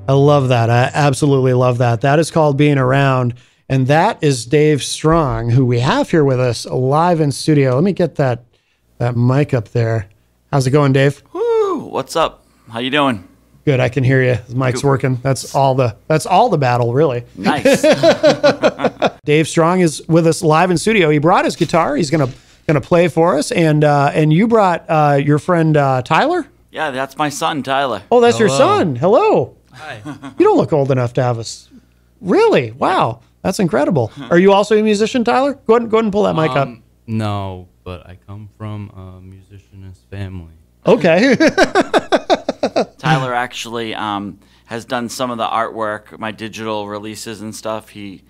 I love that. I absolutely love that. That is called Being Around. And that is Dave Strong, who we have here with us live in studio. Let me get that mic up there. How's it going, Dave? Woo! What's up? How you doing? Good. I can hear you. The mic's working. That's all the battle, really. Nice. Dave Strong is with us live in studio. He brought his guitar. He's gonna play for us. And you brought your friend Tyler? Yeah, that's my son, Tyler. Oh, that's your son. Hello. Hi. You don't look old enough to have us. Really? Wow. That's incredible. Are you also a musician, Tyler? Go ahead and pull that mic up. No, but I come from a musicianist family. Okay. Tyler actually has done some of the artwork, my digital releases and stuff. He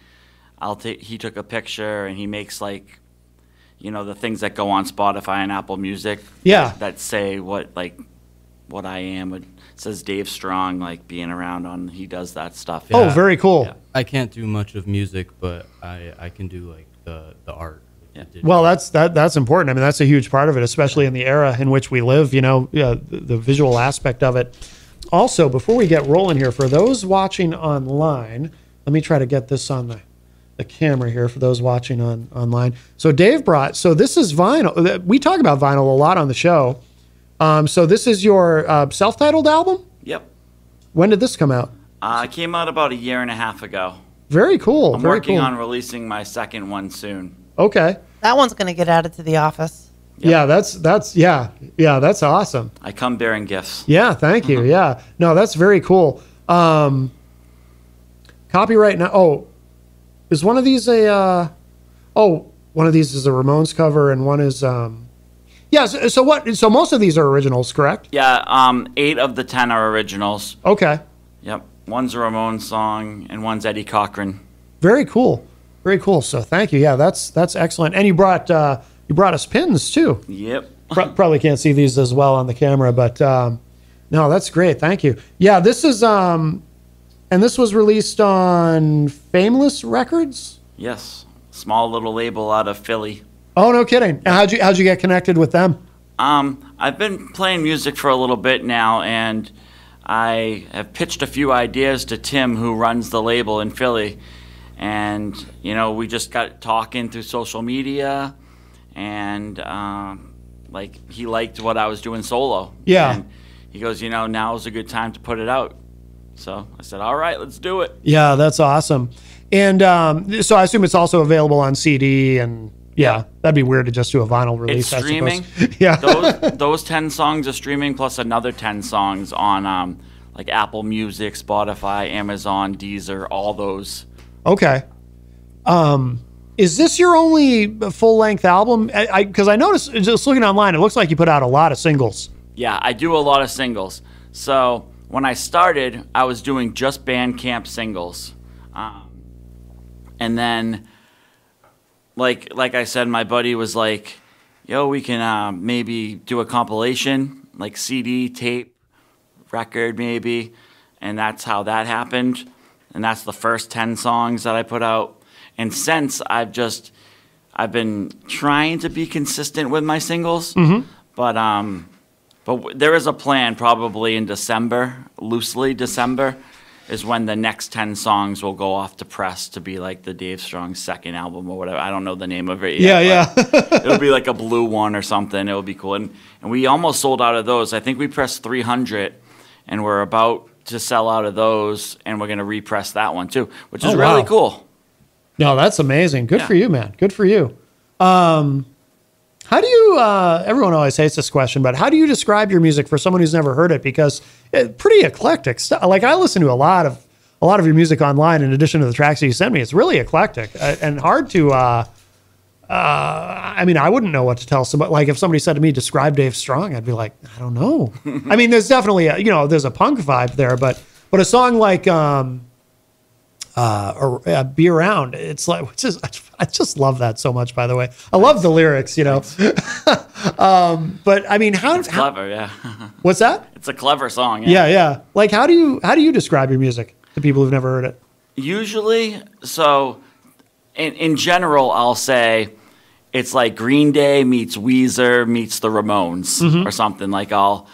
took a picture and he makes the things that go on Spotify and Apple Music. Yeah. That say what I am. It says Dave Strong, like Being Around on. He does that stuff. Oh, very cool. Yeah. I can't do much of music, but I can do like the art. Yeah. Well, that's important. I mean, that's a huge part of it, especially in the era in which we live, the visual aspect of it. Also, before we get rolling here, for those watching online, let me try to get this on the camera here for those watching online. So Dave so this is vinyl. We talk about vinyl a lot on the show. So this is your self-titled album? Yep. When did this come out? It came out about 1.5 years ago. Very cool. I'm working on releasing my second one soon. Okay. That one's going to get added to the office. Yep. Yeah, that's awesome. I come bearing gifts. Yeah, thank you. Yeah. No, that's very cool. Copyright now. Oh, is one of these one of these is a Ramones cover and one is yeah, so most of these are originals, correct? Yeah, 8 of the 10 are originals. Okay. Yep. One's a Ramones song and one's Eddie Cochran. Very cool. Very cool. So thank you. Yeah, that's excellent. And you brought us pins too. Yep. Probably can't see these as well on the camera, but no, that's great. Thank you. Yeah, this is and this was released on Fameless Records? Yes. Small little label out of Philly. Oh, no kidding. And how'd you get connected with them? I've been playing music for a little bit now, and I have pitched a few ideas to Tim, who runs the label in Philly. And, we just got talking through social media, and, he liked what I was doing solo. Yeah. And he goes, now's a good time to put it out. So I said, all right, let's do it. Yeah, that's awesome. And so I assume it's also available on CD and... Yeah, that'd be weird to just do a vinyl release. It's streaming. Yeah. those 10 songs are streaming, plus another 10 songs on Apple Music, Spotify, Amazon, Deezer, all those. Okay. Is this your only full-length album? Because I noticed, just looking online, it looks like you put out a lot of singles. Yeah, I do a lot of singles. So when I started, I was doing just Bandcamp singles. And then... Like I said, my buddy was like, yo, we can maybe do a compilation, like CD, tape, record maybe. And that's how that happened. And that's the first 10 songs that I put out. And since I've been trying to be consistent with my singles. Mm-hmm. But there is a plan probably in December, loosely December, is when the next 10 songs will go off to press to be like the Dave Strong second album or whatever. I don't know the name of it yet. Yeah. It'll be like a blue one or something. It'll be cool. And we almost sold out of those. I think we pressed 300, and we're about to sell out of those, and we're going to repress that one too, which is really cool. No, that's amazing. Good for you, man. Good for you. How do you, everyone always hates this question, but how do you describe your music for someone who's never heard it? Because it's pretty eclectic stuff. Like, I listen to a lot of your music online in addition to the tracks that you send me. It's really eclectic and hard to, I mean, I wouldn't know what to tell somebody. Like, if somebody said to me, describe Dave Strong, I'd be like, I don't know. I mean, there's definitely, there's a punk vibe there, but a song like, Be Around, it's like, I just love that so much, by the way. I love the lyrics, but I mean, it's clever, yeah. What's that? It's a clever song. Yeah. Like, how do you describe your music to people who've never heard it? Usually, so in general, I'll say it's like Green Day meets Weezer meets the Ramones or something. Like, I'll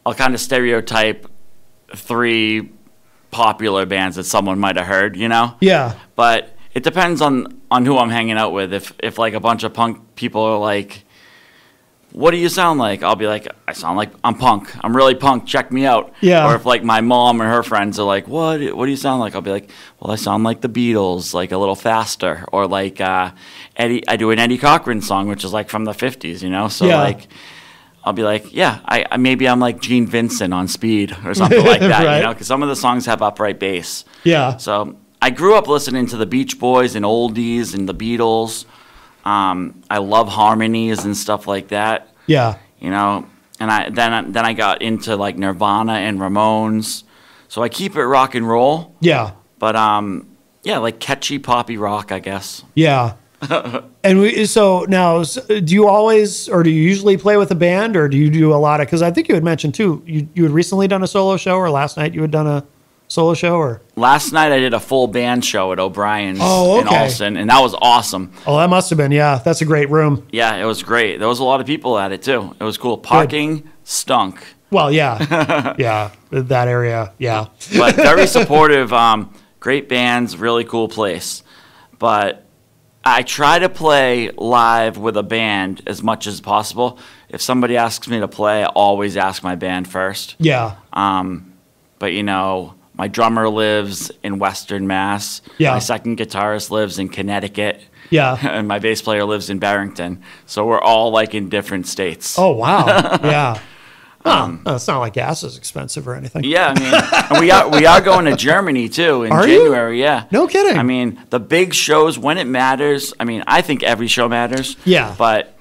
kind of stereotype 3 popular bands that someone might have heard, you know? Yeah. But it depends on who I'm hanging out with. If like a bunch of punk people are like, what do you sound like? I'll be like, I sound like I'm punk. I'm really punk. Check me out. Yeah. Or if like my mom or her friends are like, what do you sound like? I'll be like, well, I sound like the Beatles, like a little faster. Or like Eddie, I do an Eddie Cochran song, which is like from the 50s, you know? So like, I'll be like, yeah, I maybe I'm like Gene Vincent on speed or something like that, Right. you know? Because some of the songs have upright bass. Yeah. So I grew up listening to the Beach Boys and oldies and the Beatles. I love harmonies and stuff like that. Yeah. You know, and then I got into like Nirvana and Ramones. So I keep it rock and roll. Yeah. But yeah, like catchy poppy rock, I guess. Yeah. And so now, do you always, or do you usually play with a band, or do you do a lot of? Because I think you had mentioned too, you had recently done a solo show, or last night you had done a solo show, or? Last night I did a full band show at O'Brien's in okay. Alston, and that was awesome. Oh, that must have been, yeah. That's a great room. Yeah, it was great. There was a lot of people at it too. It was cool. Parking stunk. Well, yeah. Yeah. That area. Yeah. But very supportive. Great bands, really cool place. But I try to play live with a band as much as possible. If somebody asks me to play, I always ask my band first. Yeah. But you know, my drummer lives in Western Mass. Yeah. My second guitarist lives in Connecticut. Yeah. And my bass player lives in Barrington. So we're all like in different states. Oh, wow. Yeah. It's not like gas is expensive or anything. Yeah, I mean, and we are going to Germany too in Are you? January. Yeah, No kidding. I mean, the big shows when it matters. I mean, I think every show matters. Yeah. But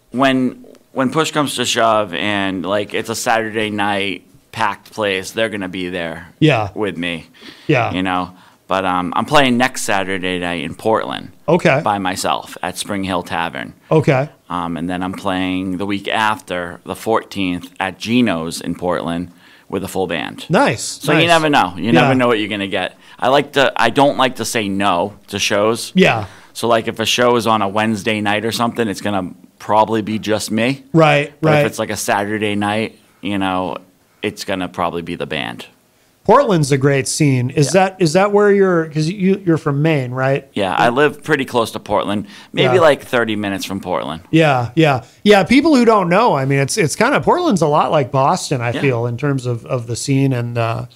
when push comes to shove, and like it's a Saturday night packed place, they're gonna be there. Yeah. With me. Yeah. You know. But I'm playing next Saturday night in Portland. Okay. By myself at Spring Hill Tavern. Okay. And then I'm playing the week after, the 14th, at Gino's in Portland with a full band. Nice. So nice. you never know. You Yeah. never know what you're gonna get. I don't like to say no to shows. Yeah. So like if a show is on a Wednesday night or something, it's gonna probably be just me. Right. But Right. if it's like a Saturday night, you know, it's gonna probably be the band. Portland's a great scene. Is that where you're? Because you're from Maine, right? Yeah, I live pretty close to Portland, maybe Yeah. like 30 minutes from Portland. Yeah, yeah, yeah. People who don't know, I mean, it's kind of Portland's a lot like Boston. I feel in terms of the scene and the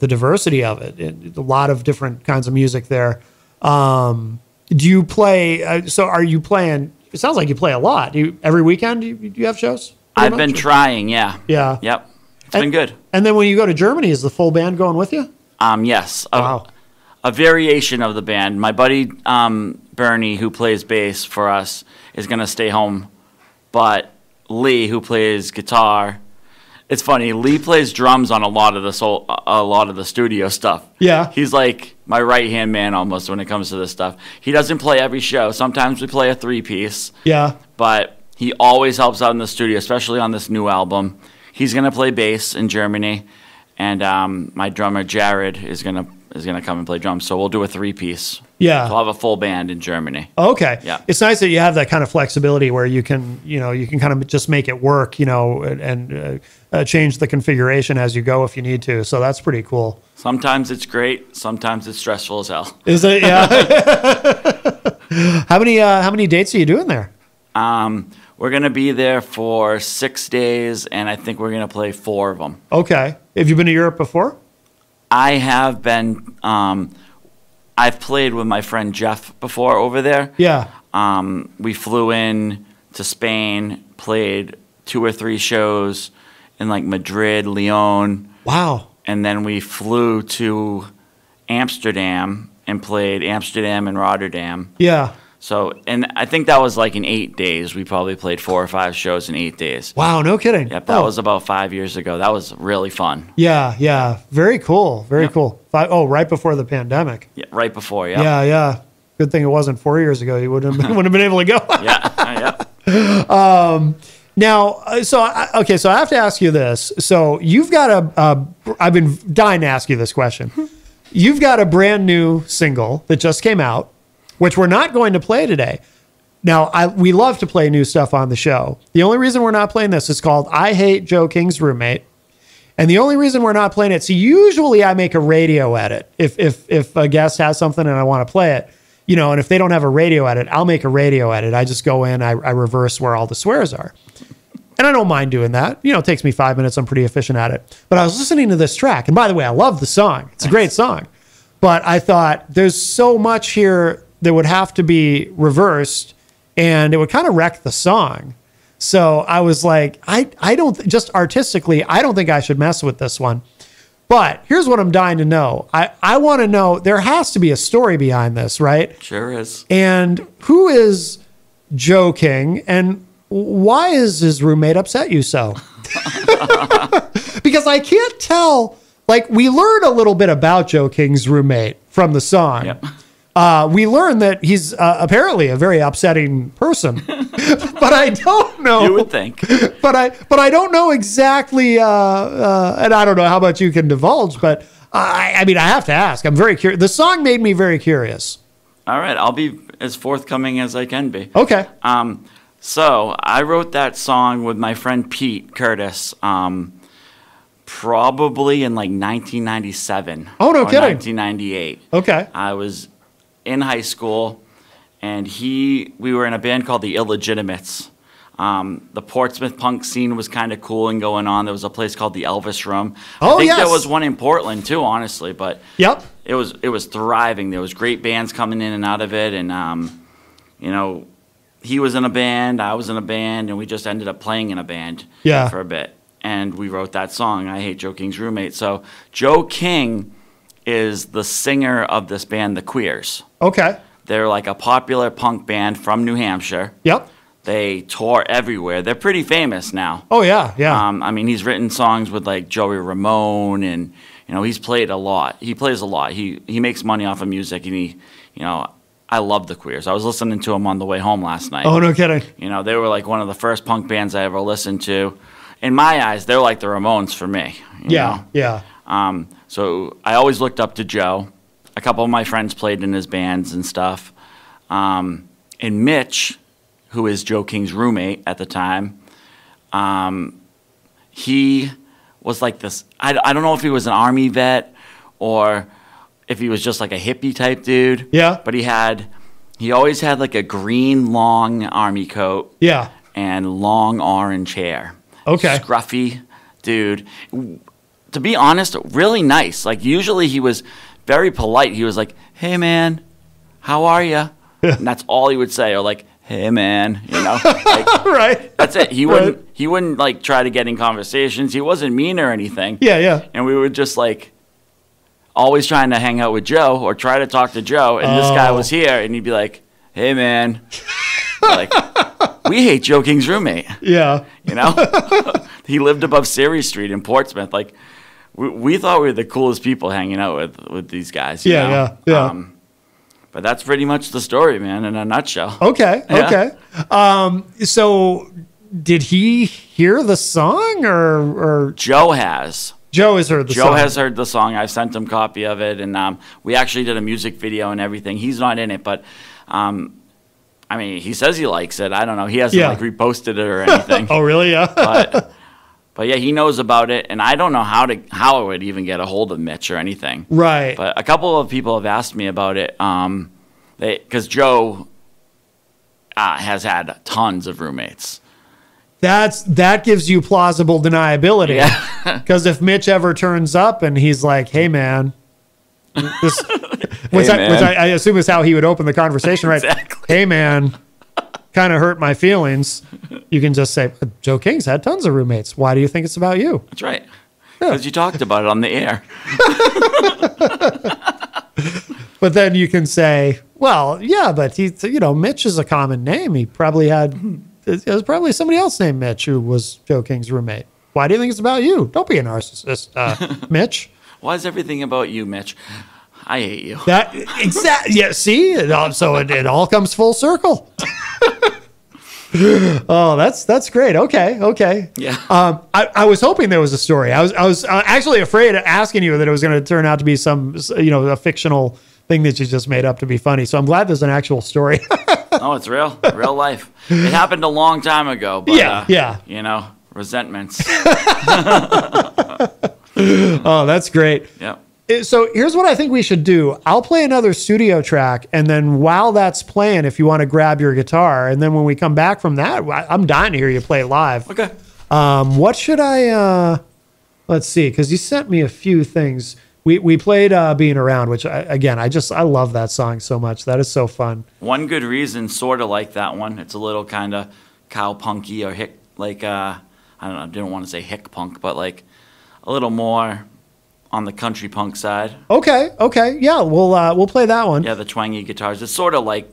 diversity of it. A lot of different kinds of music there. Do you play? So are you playing? It sounds like you play a lot. Every weekend do you have shows? I've been trying. Yeah. Yeah. Yep. It's been good. And then when you go to Germany, is the full band going with you? Yes. Wow. A variation of the band. My buddy Bernie, who plays bass for us, is going to stay home. But Lee, who plays guitar, it's funny. Lee plays drums on a lot of the studio stuff. Yeah. He's like my right-hand man almost when it comes to this stuff. He doesn't play every show. Sometimes we play a three-piece. Yeah. But he always helps out in the studio, especially on this new album. He's gonna play bass in Germany, and my drummer Jared is gonna come and play drums. So we'll do a three-piece. Yeah. So we'll have a full band in Germany. Okay. Yeah. It's nice that you have that kind of flexibility where you can kind of just make it work, and change the configuration as you go if you need to. So that's pretty cool. Sometimes it's great. Sometimes it's stressful as hell. Is it? Yeah. How many dates are you doing there? We're gonna be there for 6 days, and I think we're gonna play 4 of them. Okay. Have you been to Europe before? I have been. I've played with my friend Jeff before over there. Yeah. We flew in to Spain, played 2 or 3 shows in like Madrid, Lyon, Wow. and then we flew to Amsterdam and played Amsterdam and Rotterdam. Yeah. So, and I think that was like in 8 days. We probably played 4 or 5 shows in 8 days. Wow. No kidding. Yep, that was about 5 years ago. That was really fun. Yeah. Yeah. Very cool. Very cool. Right before the pandemic. Yeah, right before, yeah. Yeah. Yeah. Good thing it wasn't 4 years ago. You wouldn't have been able to go. Yeah, yeah. Now, so I have to ask you this. So you've got I've been dying to ask you this question. You've got a brand new single that just came out, which we're not going to play today. Now, we love to play new stuff on the show. The only reason we're not playing this is called I Hate Joe King's Roommate. And the only reason we're not playing it, so usually I make a radio edit. If a guest has something and I want to play it, you know, and if they don't have a radio edit, I'll make a radio edit. I just go in, I reverse where all the swears are. And I don't mind doing that. You know, it takes me 5 minutes. I'm pretty efficient at it. But I was listening to this track. And by the way, I love the song. It's a great song. But I thought there's so much here that would have to be reversed and it would kind of wreck the song. So I was like, I don't, just artistically, I don't think I should mess with this one. But here's what I'm dying to know. I want to know, there has to be a story behind this, right? Sure is. And who is Joe King and why is his roommate upset you so? Because I can't tell, like we learn a little bit about Joe King's roommate from the song. Yep. We learn that he's apparently a very upsetting person, but I don't know. You would think. But I don't know exactly, and I don't know how much you can divulge. But I mean, I have to ask. I'm very curious. The song made me very curious. All right, I'll be as forthcoming as I can be. Okay. So I wrote that song with my friend Pete Curtis. Probably in like 1997. Oh, no or kidding. 1998. Okay. I was in high school, and we were in a band called the Illegitimates. The Portsmouth punk scene was kind of cool and going on. There was a place called the Elvis Room. Oh, I think yes. there was one in Portland too, honestly. But Yep. it was thriving. There was great bands coming in and out of it, and you know, he was in a band, I was in a band, and we just ended up playing in a band for a bit. And we wrote that song, I Hate Joe King's Roommate. So Joe King is the singer of this band, The Queers. Okay. They're like a popular punk band from New Hampshire. Yep. They tour everywhere. They're pretty famous now. Oh yeah, yeah. I mean, he's written songs with like Joey Ramone, and you know, he's played a lot. He plays a lot. He makes money off of music, and he, you know, I love The Queers. I was listening to them on the way home last night. Oh, no kidding. You know, they were like one of the first punk bands I ever listened to. In my eyes, they're like the Ramones for me. You know? Yeah. So I always looked up to Joe. A couple of my friends played in his bands and stuff. And Mitch, who is Joe King's roommate at the time, he was like this. I don't know if he was an Army vet or if he was just like a hippie type dude. Yeah. But he always had like a green long Army coat. Yeah. And long orange hair. Okay. Scruffy dude. To be honest, really nice. Like usually he was very polite. He was like, "Hey man, how are you?" And that's all he would say. Or like, "Hey man," you know. Like, Right. That's it. He wouldn't like try to get in conversations. He wasn't mean or anything. Yeah, yeah. And we were just like always trying to hang out with Joe or try to talk to Joe. And this guy was here, and he'd be like, "Hey man," like, "We hate Joe King's roommate." Yeah. You know, he lived above Ceres Street in Portsmouth. Like, we thought we were the coolest people hanging out with these guys. You know? Yeah. But that's pretty much the story, man, in a nutshell. Okay. Yeah. Okay. So did he hear the song or Joe has. Joe has heard the song? Joe has heard the song. I've sent him a copy of it, and we actually did a music video and everything. He's not in it, but I mean, he says he likes it. I don't know. He hasn't like reposted it or anything. Oh, really? Yeah. But yeah, he knows about it, and I don't know how I would even get a hold of Mitch or anything. Right. But a couple of people have asked me about it, because Joe has had tons of roommates. That gives you plausible deniability. Yeah. Because if Mitch ever turns up and he's like, "Hey man," this, which I assume is how he would open the conversation, right? Exactly. "Hey man, kind of hurt my feelings." You can just say, "Joe King's had tons of roommates. Why do you think it's about you?" That's right. Because you talked about it on the air. But then you can say, "Well, yeah, but Mitch is a common name. He probably had, it was probably somebody else named Mitch who was Joe King's roommate. Why do you think it's about you? Don't be a narcissist, Mitch." Why is everything about you, Mitch? I hate you. That exactly. Yeah. See, so it all comes full circle. Oh, that's great. Okay. Yeah. I was hoping there was a story. I was actually afraid of asking you that it was going to turn out to be some, a fictional thing that you just made up to be funny. So I'm glad there's an actual story. No, it's real life. It happened a long time ago. But, yeah. resentments. Oh, that's great. Yeah. So here's what I think we should do. I'll play another studio track, and then while that's playing, if you want to grab your guitar, and then when we come back from that, I'm dying to hear you play live. Okay. What should I? Let's see, because you sent me a few things. We played "Being Around," which I love that song so much. That is so fun. One Good Reason, sort of like that one. It's a little kind of cow punky or hick, like I don't know. I didn't want to say hick punk, but like a little more on the country punk side. Okay, yeah, we'll play that one. Yeah, the twangy guitars. It's sort of like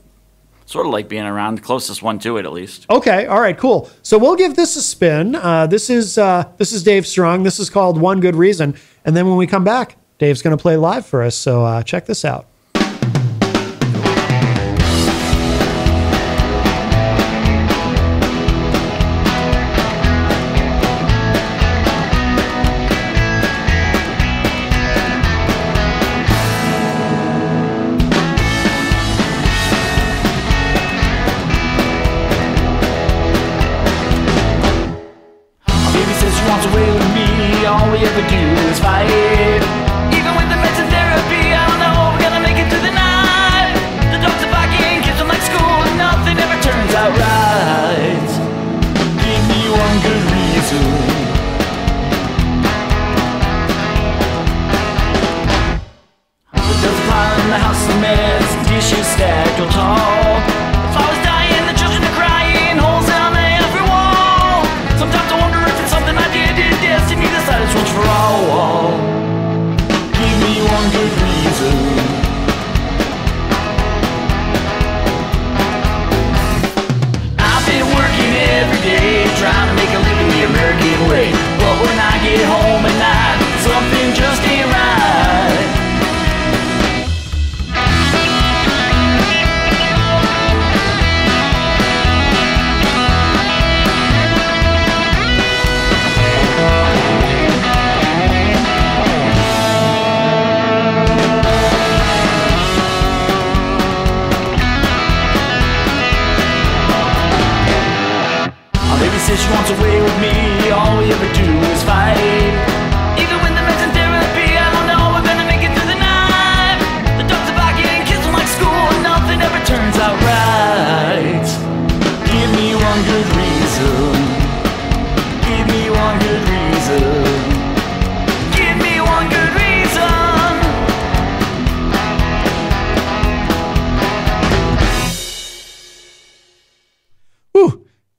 Being Around, the closest one to it at least. Okay, all right, cool. So we'll give this a spin. This is Dave Strong. This is called One Good Reason, and then when we come back, Dave's going to play live for us. So check this out.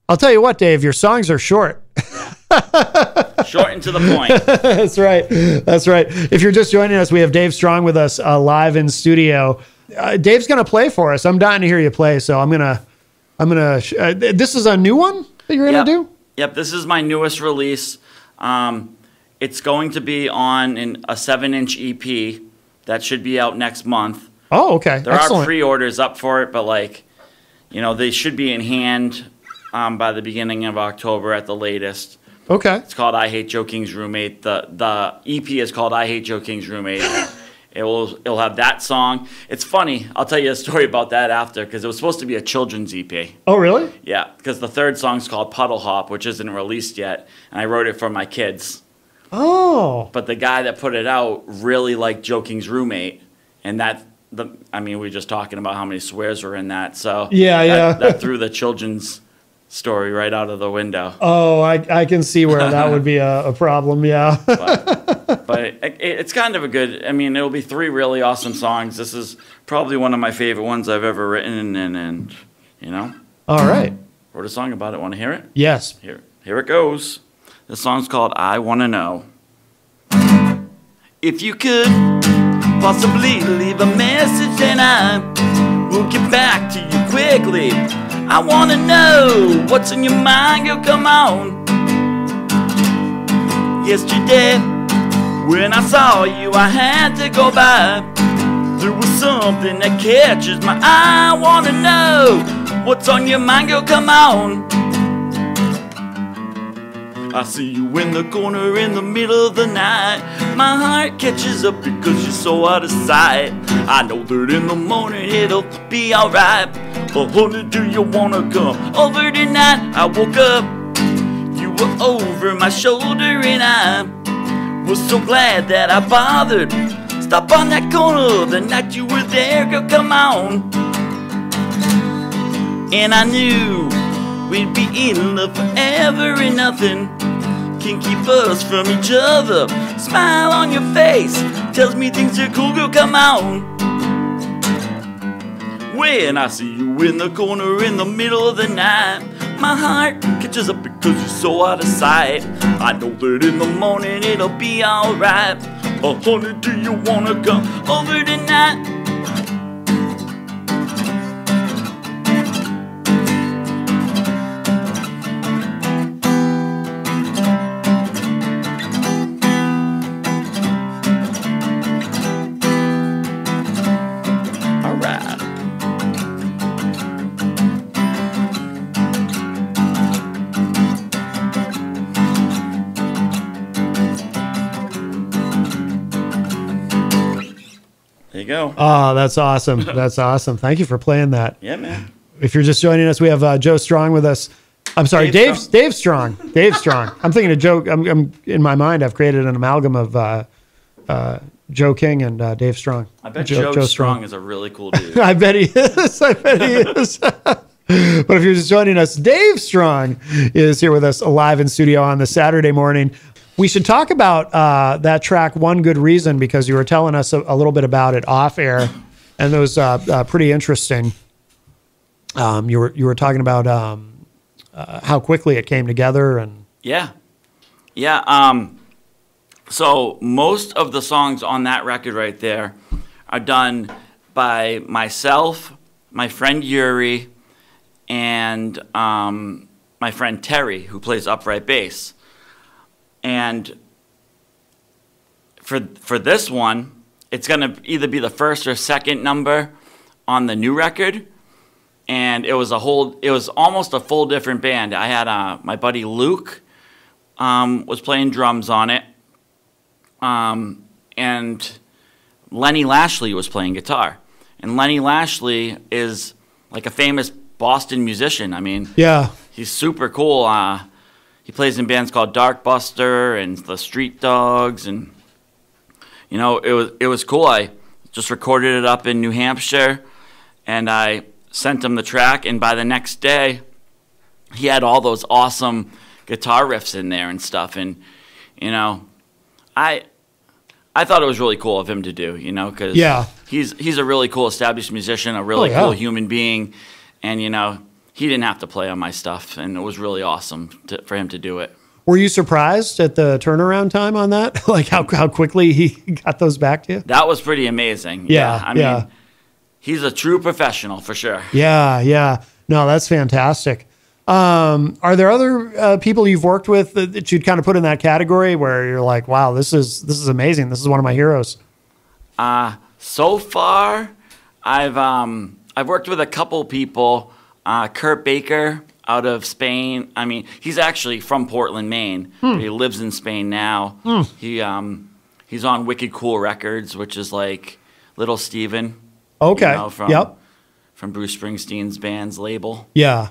I'll tell you what, Dave, your songs are short. Short and to the point. That's right. That's right. If you're just joining us, we have Dave Strong with us live in studio. Dave's going to play for us. I'm dying to hear you play. So this is a new one that you're going to do? Yep. This is my newest release. It's going to be on a 7-inch EP that should be out next month. Oh, okay. There are pre-orders up for it, but they should be in hand by the beginning of October at the latest. Okay. It's called I Hate Joe King's Roommate. The EP is called I Hate Joe King's Roommate. It'll have that song. It's funny. I'll tell you a story about that after, because it was supposed to be a children's EP. Oh, really? Yeah, because the third song's called Puddle Hop, which isn't released yet, and I wrote it for my kids. Oh. But the guy that put it out really liked Joe King's Roommate, and we were just talking about how many swears were in that, so that threw the children's story right out of the window. Oh, I can see where that would be a problem, yeah. but it's kind of a good, it'll be 3 really awesome songs. This is probably one of my favorite ones I've ever written, and All right. Wrote a song about it. Want to hear it? Yes. Here it goes. This song's called I Wanna Know. If you could possibly leave a message, then I will get back to you quickly. I wanna know what's in your mind, girl, come on. Yesterday, when I saw you, I had to go by. There was something that catches my eye. I wanna know what's on your mind, girl, come on. I see you in the corner in the middle of the night. My heart catches up because you're so out of sight. I know that in the morning it'll be alright. But honey, do you wanna come over tonight? I woke up, you were over my shoulder, and I Was so glad that I bothered. Stop on that corner the night you were there, girl, come on. And I knew we'd be in love forever and nothing can keep us from each other. Smile on your face tells me things are cool, girl, come on. When I see you in the corner in the middle of the night, my heart catches up because you're so out of sight. I know that in the morning it'll be alright. Oh honey, do you wanna come over tonight? There you go. Oh, that's awesome. That's awesome. Thank you for playing that. Yeah, man. If you're just joining us, we have Joe Strong with us. I'm sorry, Dave Strong. Dave Strong. I'm thinking of Joe. I'm in my mind, I've created an amalgam of Joe King and Dave Strong. I bet Joe Strong is a really cool dude. I bet he is. I bet he is. But if you're just joining us, Dave Strong is here with us live in studio on the Saturday morning. We should talk about that track, One Good Reason, because you were telling us a little bit about it off air, and it was pretty interesting. You were talking about how quickly it came together, and yeah. So most of the songs on that record right there are done by myself, my friend Yuri, and my friend Terry, who plays upright bass. And for this one, it's going to either be the first or second number on the new record. And it was almost a full different band. I had my buddy Luke was playing drums on it. And Lenny Lashley was playing guitar. And Lenny Lashley is like a famous Boston musician. I mean, yeah, he's super cool. He plays in bands called Dark Buster and the Street Dogs, and you know, it was cool. I just recorded it up in New Hampshire, and I sent him the track, and by the next day, he had all those awesome guitar riffs in there and stuff. And you know, I thought it was really cool of him to do, you know, because he's a really cool established musician, a really cool human being, and you know, he didn't have to play on my stuff, and it was really awesome for him to do it. Were you surprised at the turnaround time on that? Like how quickly he got those back to you? That was pretty amazing. Yeah, I mean, he's a true professional for sure. Yeah. No, that's fantastic. Are there other people you've worked with that you'd kind of put in that category where you're like, wow, this is amazing. This is one of my heroes. So far, I've worked with a couple people. Kurt Baker out of Spain. I mean, he's actually from Portland, Maine. But he lives in Spain now. He's on Wicked Cool Records, which is like Little Steven. Okay. You know, from Bruce Springsteen's band's label. Yeah.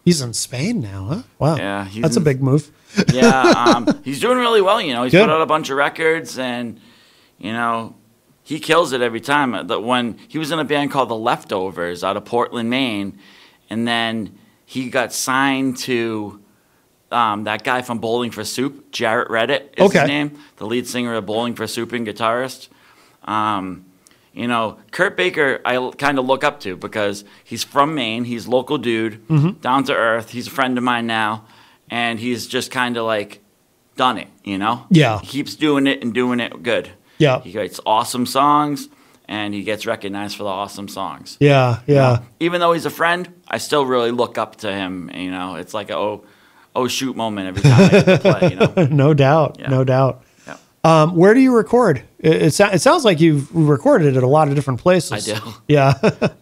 He's in Spain now, huh? Wow. Yeah, that's a big move. Yeah. He's doing really well. You know, he's Good. put out a bunch of records, and you know, he kills it every time. When he was in a band called The Leftovers out of Portland, Maine, and then he got signed to that guy from Bowling for Soup, Jarrett Redditt is his name, the lead singer of Bowling for Soup and guitarist. You know, Kurt Baker I kind of look up to because he's from Maine, he's a local dude, down to earth, he's a friend of mine now, and he's just kind of like done it, you know? Yeah. He keeps doing it and doing it good. Yeah. He writes awesome songs, and he gets recognized for the awesome songs. Yeah. You know, even though he's a friend, I still really look up to him. You know, it's like a oh shoot moment every time I get to play. You know, No doubt. Yeah. Where do you record? It sounds like you've recorded at a lot of different places. I do. Yeah.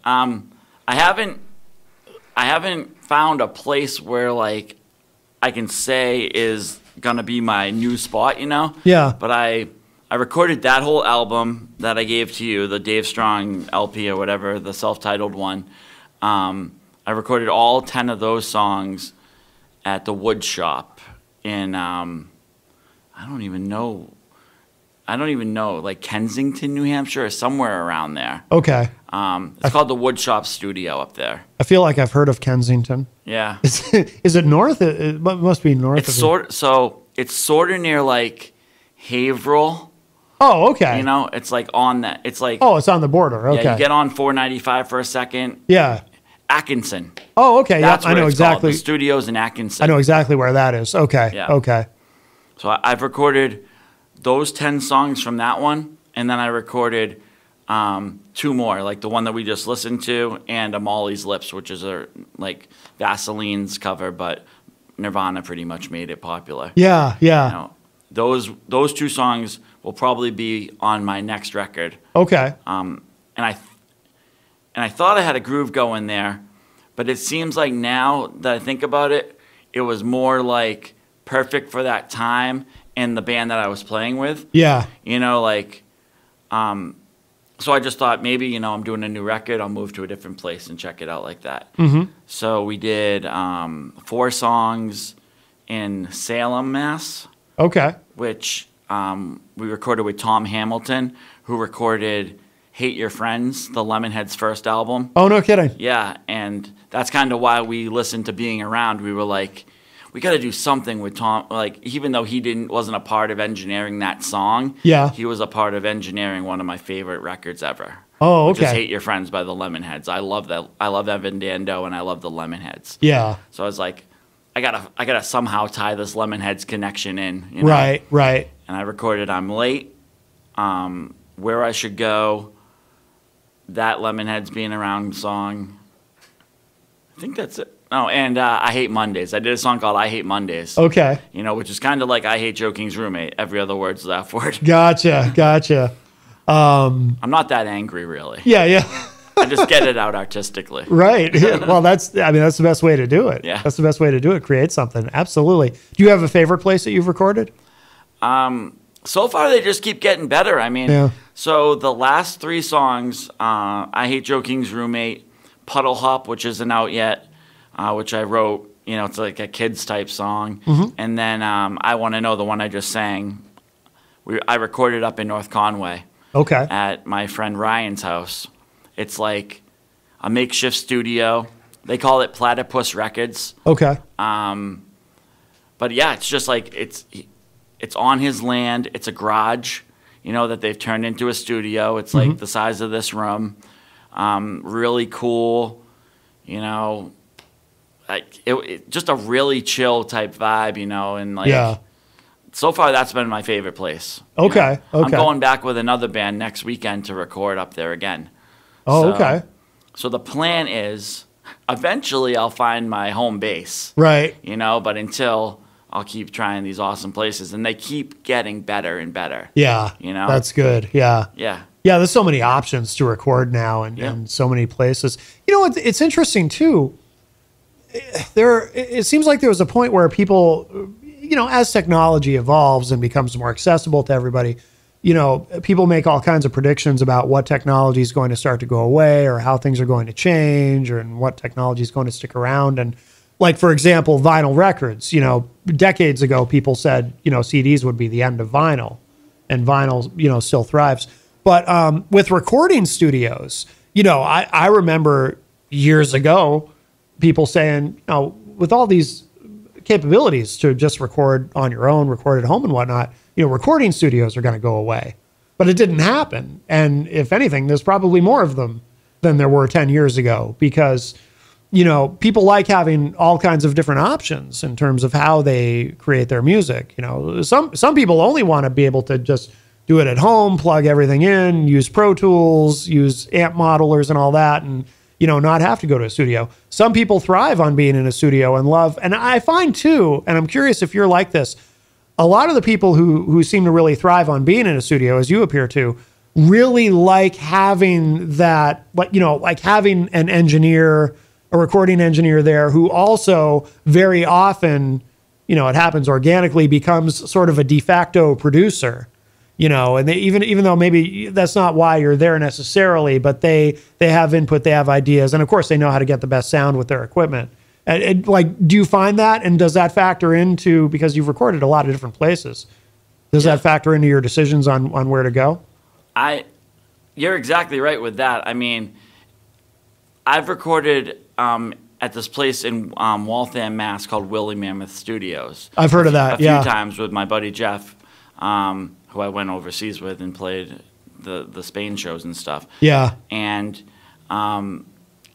I haven't found a place where like I can say is gonna be my new spot. You know. Yeah. But I recorded that whole album that I gave to you, the Dave Strong LP or whatever, the self-titled one. I recorded all 10 of those songs at the Wood Shop in, I I don't even know. Like Kensington, New Hampshire, or somewhere around there. Okay. It's called the Woodshop Studio up there. I feel like I've heard of Kensington. Yeah. Is it north? It must be north. It's sort of near like Haverhill. Oh, okay. You know, it's like on that. It's like it's on the border. Okay. Yeah, you get on 495 for a second. Yeah. Atkinson. Oh, okay. That's yeah, I know it's called. exactly. The studio's in Atkinson. I know exactly where that is. Okay. Yeah. Okay. So I've recorded those 10 songs from that one, and then I recorded 2 more, like the one that we just listened to, and a Molly's Lips, which is a like Vaseline's cover, but Nirvana pretty much made it popular. Yeah. Yeah. You know, those 2 songs will probably be on my next record. Okay. And I thought I had a groove going there, but it seems like now that I think about it, it was more like perfect for that time and the band that I was playing with. Yeah. You know, like, so I just thought maybe, you know, I'm doing a new record, I'll move to a different place and check it out like that. Mm-hmm. So we did 4 songs in Salem, Mass. Okay. Which we recorded with Tom Hamilton, who recorded Hate Your Friends, the Lemonheads' first album. Oh, no kidding. Yeah, and that's kind of why we listened to Being Around. We were like, we got to do something with Tom. Like, even though he wasn't a part of engineering that song, Yeah. he was a part of engineering one of my favorite records ever. Oh, Which is okay. Hate Your Friends by the Lemonheads. I love that. I love Evan Dando, and I love the Lemonheads. Yeah. So I was like, I gotta somehow tie this Lemonheads connection in. You know? Right. Right. And I recorded I'm Late, Where I Should Go, that Lemonheads Being Around song. I think that's it. Oh, and I Hate Mondays. I did a song called I Hate Mondays. Okay. You know, which is kind of like I Hate Joe King's Roommate. Every other word's the F word. Gotcha. I'm not that angry, really. Yeah. Yeah. I just get it out artistically. Right. Well, that's the best way to do it. Yeah. That's the best way to do it. Create something. Absolutely. Do you have a favorite place that you've recorded? So far, they just keep getting better. I mean, Yeah. So the last 3 songs, I Hate Joe King's Roommate, Puddle Hop, which isn't out yet, which I wrote, you know, it's like a kids type song. Mm-hmm. And then I Want to Know, the one I just sang, I recorded up in North Conway Okay. at my friend Ryan's house. It's like a makeshift studio. They call it Platypus Records. Okay. But yeah, it's just like it's on his land. It's a garage, you know, that they've turned into a studio. It's like the size of this room. Really cool, you know. Like it just a really chill type vibe, you know, and like Yeah. so far that's been my favorite place. you Okay, know. I'm okay. going back with another band next weekend to record up there again. Oh, So- okay. So the plan is eventually I'll find my home base, Right. you know, but until I'll keep trying these awesome places and they keep getting better and better. Yeah. You know? That's good. Yeah. Yeah. Yeah. There's so many options to record now and so many places. You know, it's interesting too. It seems like there was a point where people, you know, as technology evolves and becomes more accessible to everybody, you know, people make all kinds of predictions about what technology is going to start to go away or how things are going to change and what technology is going to stick around. And like, for example, vinyl records, you know, decades ago, people said, you know, CDs would be the end of vinyl and vinyl, you know, still thrives. But with recording studios, you know, I remember years ago, people saying, you know, with all these capabilities to just record on your own, record at home and whatnot, you know, recording studios are going to go away. But it didn't happen. And if anything, there's probably more of them than there were 10 years ago because, you know, people like having all kinds of different options in terms of how they create their music. You know, some people only want to be able to just do it at home, plug everything in, use Pro Tools, use amp modelers and all that, and, you know, not have to go to a studio. Some people thrive on being in a studio and love, and I find too, and I'm curious if you're like this, a lot of the people who seem to really thrive on being in a studio, as you appear to, really like having that, like, you know, like having an engineer, a recording engineer there who also very often, you know, it happens organically, becomes sort of a de facto producer. You know, and they, even though maybe that's not why you're there necessarily, but they have input, they have ideas, and of course they know how to get the best sound with their equipment. And like, do you find that, and does that factor into, because you've recorded a lot of different places? Does Yeah. that factor into your decisions on where to go? You're exactly right with that. I mean, I've recorded at this place in Waltham, Mass, called Willie Mammoth Studios. I've heard of that. A Yeah. few times with my buddy Jeff, who I went overseas with and played the Spain shows and stuff. Yeah. And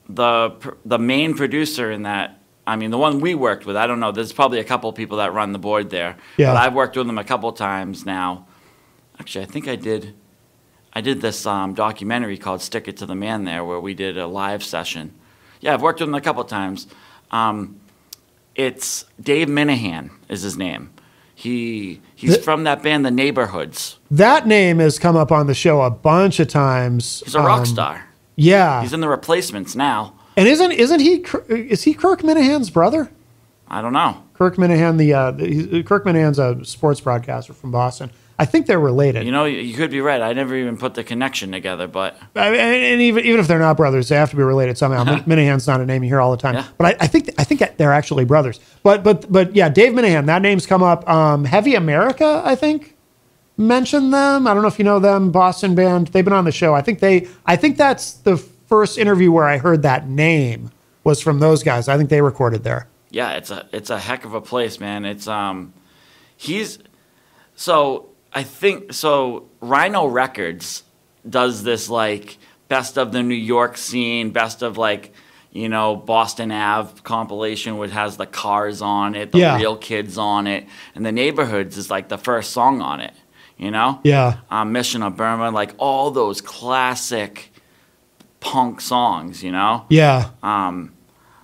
the main producer in that, I mean, the one we worked with, I don't know, there's probably a couple people that run the board there. Yeah. But I've worked with them a couple times now. Actually, I think I did this documentary called Stick It to the Man there, where we did a live session. Yeah, I've worked with him a couple times. It's Dave Minahan is his name. He's from that band, The Neighborhoods. That name has come up on the show a bunch of times. He's a rock star. Yeah. He's in the Replacements now. And isn't he? Is he Kirk Minahan's brother? I don't know. Kirk Minahan, Kirk Minahan's a sports broadcaster from Boston. I think they're related. You know, you could be right. I never even put the connection together, but I mean, and even if they're not brothers, they have to be related somehow. Minahan's not a name you hear all the time, Yeah. but I think they're actually brothers. But yeah, Dave Minahan, that name's come up. Heavy America, I think, mentioned them. I don't know if you know them, Boston band. They've been on the show. I think that's the first interview where I heard that name was from those guys. I think they recorded there. yeah, it's a heck of a place, man. It's he's so I think so. Rhino Records does this like best of the New York scene, best of like, you know, Boston Ave compilation, which has the Cars on it, the Yeah. Real Kids on it, and the Neighborhoods is like the first song on it. You know, Yeah. Mission of Burma, like all those classic punk songs. You know, Yeah.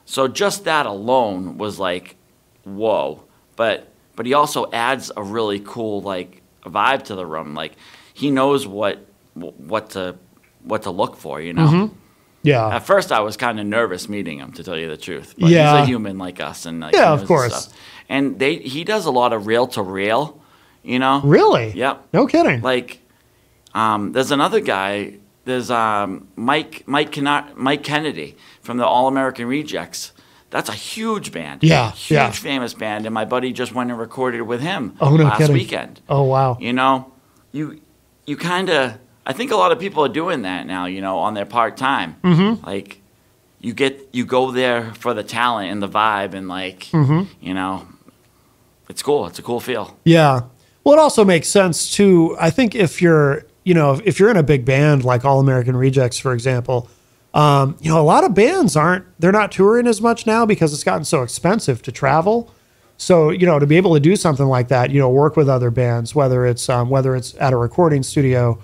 so just that alone was like, whoa. But he also adds a really cool like vibe to the room. Like he knows what to look for, you know. Mm-hmm. Yeah. At first I was kind of nervous meeting him, to tell you the truth. But Yeah. he's a human like us, and like, Yeah, he of knows his course. stuff. And he does a lot of rail to rail, you know. Really? Yep. No kidding. Like there's another guy. There's Mike Kennedy from the All American Rejects. That's a huge band. Yeah, Huge yeah. famous band. And my buddy just went and recorded with him Oh, no last kidding. weekend. Oh, wow. You know, you kind of, I think a lot of people are doing that now, you know, on their part time. Mm-hmm. Like you go there for the talent and the vibe, and like, Mm-hmm. you know, it's cool. It's a cool feel. Yeah. Well, it also makes sense too. I think if you're in a big band like All American Rejects, for example, a lot of bands they're not touring as much now because it's gotten so expensive to travel. So, to be able to do something like that, work with other bands, whether it's at a recording studio,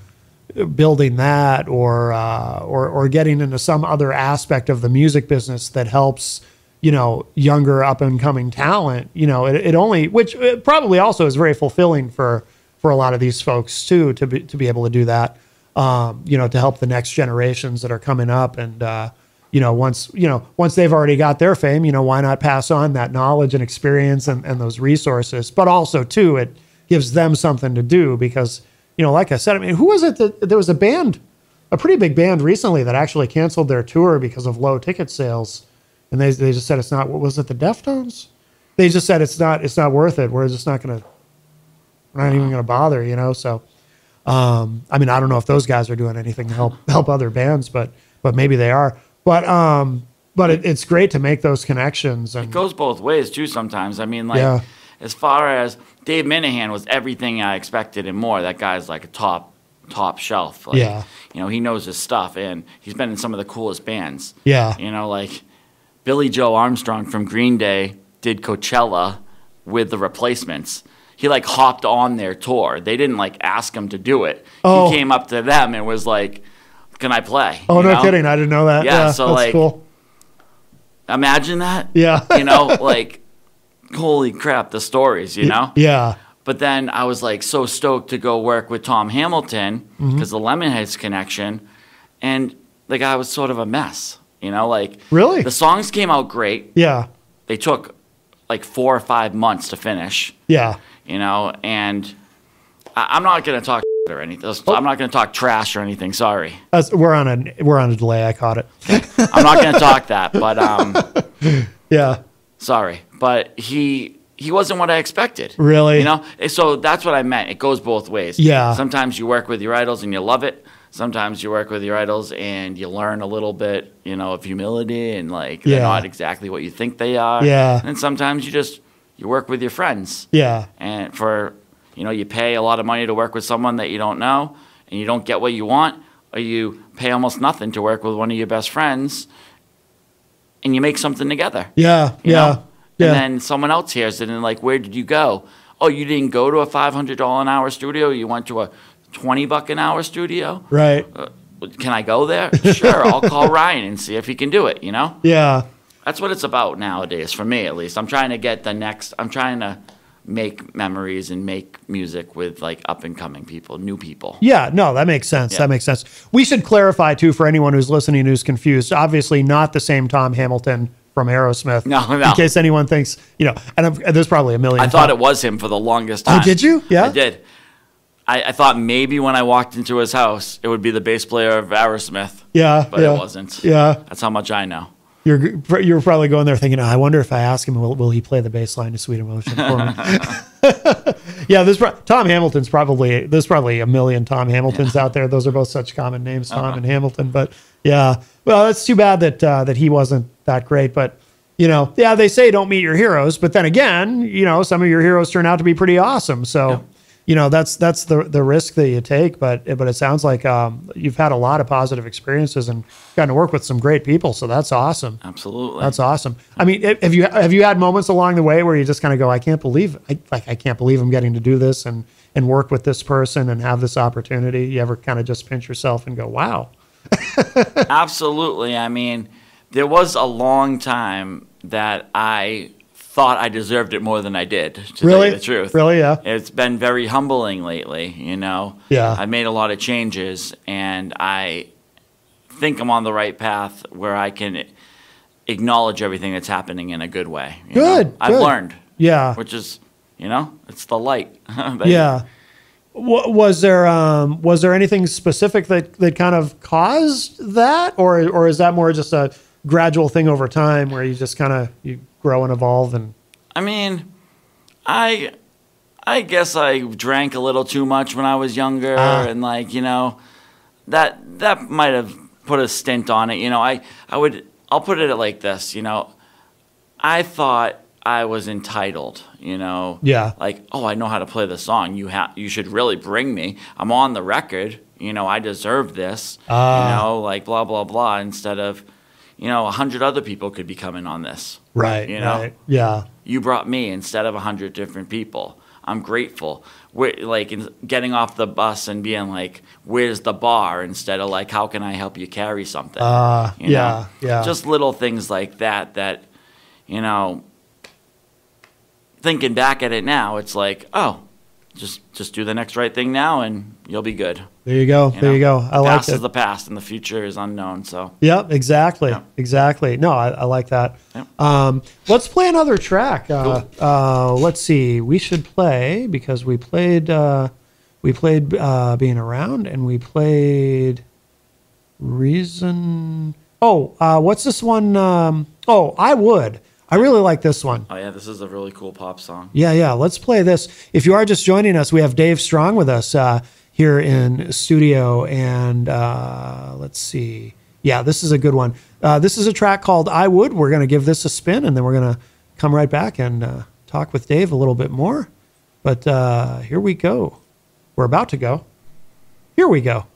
building that, or getting into some other aspect of the music business that helps, younger up and coming talent, which it probably also is very fulfilling for a lot of these folks too, to be able to do that, to help the next generations that are coming up. And, once they've already got their fame, why not pass on that knowledge and experience and those resources, but also too, it gives them something to do because, like I said, I mean, who was it that there was a pretty big band recently that actually canceled their tour because of low ticket sales. And they just said it's not, what was it, the Deftones? They just said it's not worth it. We're not even going to bother, so. I mean, I don't know if those guys are doing anything to help other bands, but maybe they are. But it's great to make those connections. And It goes both ways too sometimes. I mean, like, Yeah. as far as Dave Minahan was everything I expected and more. That guy's like a top shelf. Like, Yeah. He knows his stuff, and he's been in some of the coolest bands. Yeah. Like Billy Joe Armstrong from Green Day did Coachella with the Replacements. He like hopped on their tour. They didn't like ask him to do it. Oh. He came up to them and was like, "Can I play?" Oh, no kidding. I didn't know that. Yeah, so, that's like, cool. Imagine that. Yeah. Like, holy crap, the stories, Yeah. But then I was like so stoked to go work with Tom Hamilton Mm-hmm. because the Lemonheads connection, and the guy was sort of a mess. Like Really? the songs came out great. Yeah. They took like 4 or 5 months to finish. Yeah. And I'm not gonna talk or anything. I'm not gonna talk trash or anything. Sorry. We're on a delay. I caught it. I'm not gonna talk that. But Yeah. sorry. But he he wasn't what I expected. Really? You know? And so that's what I meant. It goes both ways. Yeah. Sometimes you work with your idols and you love it. Sometimes you work with your idols and you learn a little bit, you know, of humility and like they're not exactly what you think they are. Yeah. And sometimes you work with your friends. Yeah. And you pay a lot of money to work with someone that you don't know and you don't get what you want, or you pay almost nothing to work with one of your best friends and you make something together. Yeah. You Yeah. know? And then someone else hears it and like, where did you go? Oh, you didn't go to a $500 an hour studio. You went to a $20 an hour studio. Right. Can I go there? Sure. I'll call Ryan and see if he can do it. You know? Yeah. That's what it's about nowadays, for me at least. I'm trying to make memories and make music with like up and coming people, new people. Yeah, no, that makes sense. Yeah. That makes sense. We should clarify too for anyone who's listening who's confused. Obviously, not the same Tom Hamilton from Aerosmith. No. In case anyone thinks, and there's probably a million. I thought it was him for the longest time. Oh, did you? Yeah, I did. I thought maybe when I walked into his house, it would be the bass player of Aerosmith. Yeah, but it wasn't. Yeah, that's how much I know. You're probably going there thinking, I wonder if I ask him, will he play the bass line of Sweet Emotion for me? Yeah, Tom Hamilton's there's probably a million Tom Hamiltons out there. Those are both such common names, Tom and Hamilton. But yeah, well, it's too bad that he wasn't that great. But they say don't meet your heroes, but then again, some of your heroes turn out to be pretty awesome. So. That's the risk that you take, but it sounds like you've had a lot of positive experiences and gotten to work with some great people. So that's awesome. Absolutely, that's awesome. I mean, have you had moments along the way where you just kind of go, I can't believe I'm getting to do this and work with this person and have this opportunity? You ever kind of just pinch yourself and go, wow? Absolutely. I mean, there was a long time that I thought I deserved it more than I did, to tell you the truth. Really, yeah. It's been very humbling lately, Yeah. I made a lot of changes, and I think I'm on the right path where I can acknowledge everything that's happening in a good way. Good. I've learned. Yeah. Which is, it's the light. Yeah. Was there anything specific that kind of caused that, or is that more just a gradual thing over time where you just kind of you grow and evolve? And I mean, I guess I drank a little too much when I was younger, and that might have put a stint on it. I'll put it like this. I thought I was entitled. Yeah. Like, oh, I know how to play the song. You should really bring me. I'm on the record. I deserve this. Like blah blah blah. Instead of 100 other people could be coming on this. Right. Right. Yeah. You brought me instead of 100 different people. I'm grateful. Getting off the bus and being like, where's the bar? Instead of like, how can I help you carry something? Yeah. Just little things like that, thinking back at it now, it's like, oh, just do the next right thing now and you'll be good. There you go. There you go. I like it. Past is the past and the future is unknown. So. Yep. Exactly. Yep. Exactly. No, I like that. Yep. Let's play another track. Cool. Let's see. We should play because we played Being Around and we played Reason. What's this one? I Would. I really like this one. Oh, yeah, this is a really cool pop song. Yeah. Let's play this. If you are just joining us, we have Dave Strong with us here in studio. And let's see. Yeah, this is a good one. This is a track called I Would. We're going to give this a spin, and then we're going to come right back and talk with Dave a little bit more. But here we go. We're about to go. Here we go.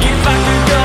If I could go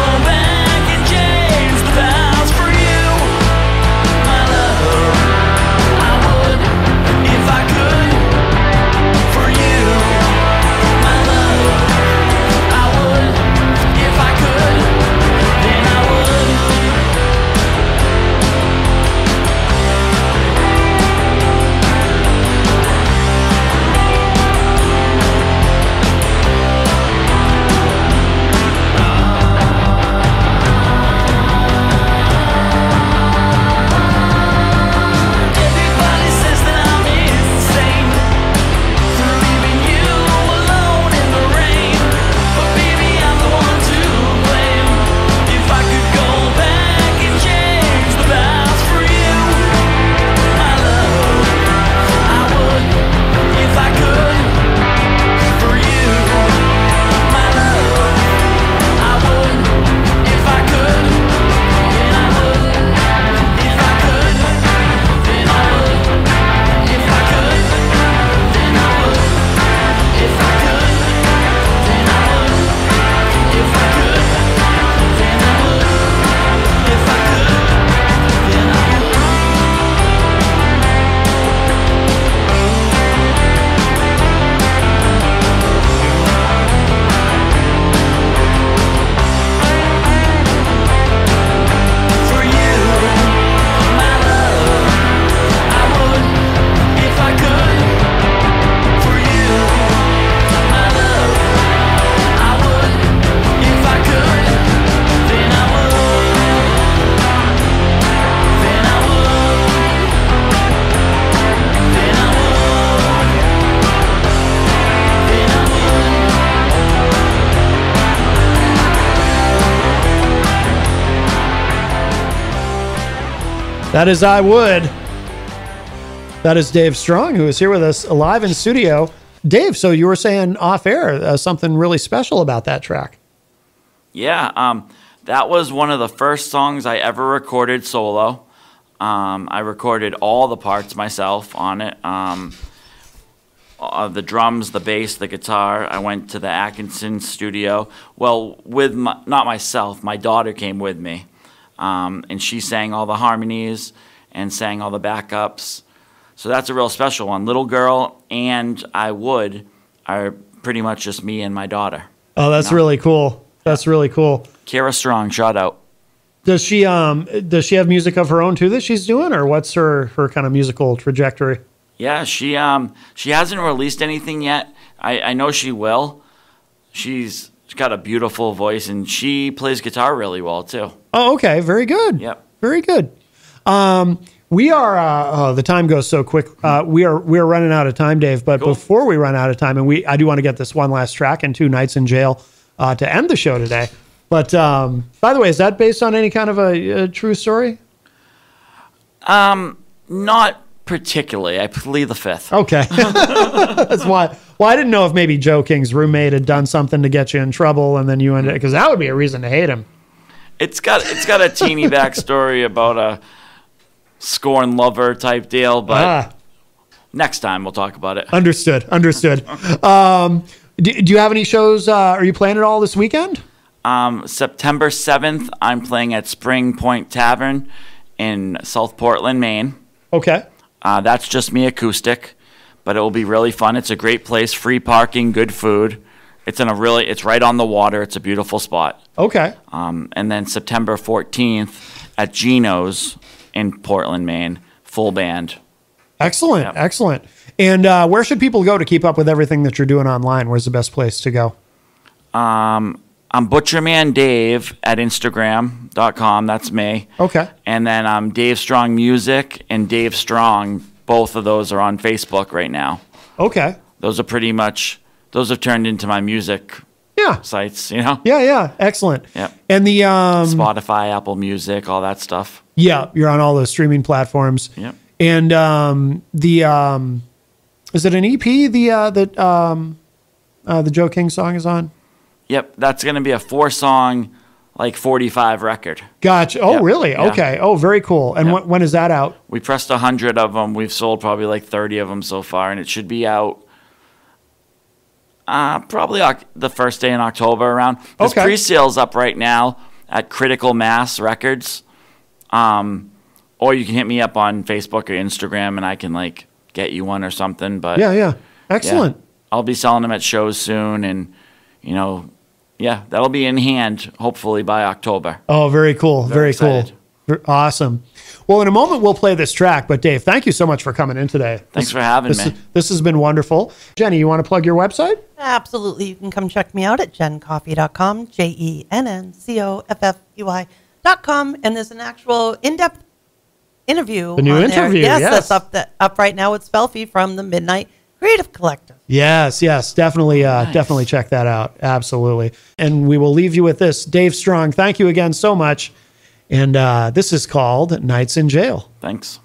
That is I Would. That is Dave Strong, who is here with us live in studio. Dave, so you were saying off air something really special about that track. Yeah, that was one of the first songs I ever recorded solo. I recorded all the parts myself on it. The drums, the bass, the guitar. I went to the Atkinson studio. Well, not myself, my daughter came with me. And she sang all the harmonies and sang all the backups. So that's a real special one. Little Girl and I Would are pretty much just me and my daughter. Oh, that's really cool. That's really cool. Kara Strong, shout out. Does she have music of her own too that she's doing, or what's her kind of musical trajectory? Yeah, she hasn't released anything yet. I know she will. She's got a beautiful voice, and she plays guitar really well too. Oh, okay. Very good. Yep. Very good. We are, the time goes so quick. We are running out of time, Dave, but Cool. before we run out of time, and I do want to get this one last track and 2 Nights in Jail to end the show today. But by the way, is that based on any kind of a true story? Not particularly. I plead the fifth. Okay. That's why. Well, I didn't know if maybe Joe King's roommate had done something to get you in trouble, and then you ended, because that would be a reason to hate him. It's got a teeny backstory about a scorn lover type deal, but next time we'll talk about it. Understood. Do you have any shows? Are you playing at all this weekend? September 7th, I'm playing at Spring Point Tavern in South Portland, Maine. Okay. That's just me acoustic, but it will be really fun. It's a great place, free parking, good food. It's right on the water. It's a beautiful spot. Okay. And then September 14th at Gino's in Portland, Maine, full band. Excellent. Yep. Excellent. And where should people go to keep up with everything that you're doing online? Where's the best place to go? I'm Butcherman Dave at Instagram.com. That's me. Okay. And then I'm Dave Strong Music and Dave Strong. Both of those are on Facebook right now. Okay. Those have turned into my music Yeah. sites, you know? Yeah. Excellent. Yep. And the Spotify, Apple Music, all that stuff. yeah, you're on all those streaming platforms. Yep. And is it an EP that the Joe King song is on? Yep, that's going to be a 4-song, like 45 record. Gotcha. Oh, Yep. really? Yeah. Okay. Oh, very cool. And Yep. when is that out? We pressed 100 of them. We've sold probably like 30 of them so far, and it should be out probably the first day in October around. There's Okay. pre-sales up right now at Critical Mass Records. Or you can hit me up on Facebook or Instagram, and I can like get you one or something. But Yeah. Excellent. yeah, I'll be selling them at shows soon, and that'll be in hand hopefully by October. Oh, very cool. Very excited. cool. Awesome. Well, in a moment, we'll play this track. But Dave, thank you so much for coming in today. Thanks for having me. This has been wonderful. Jenny, you want to plug your website? Absolutely. You can come check me out at jencoffey.com, JENNCOFFEY.com. And there's an actual in-depth interview. The new on interview, there. yes. That's up right now with Spelfie from the Midnight Creative Collective. Yes. Definitely, definitely check that out. Absolutely. And we will leave you with this. Dave Strong, thank you again so much. And this is called Nights in Jail. Thanks.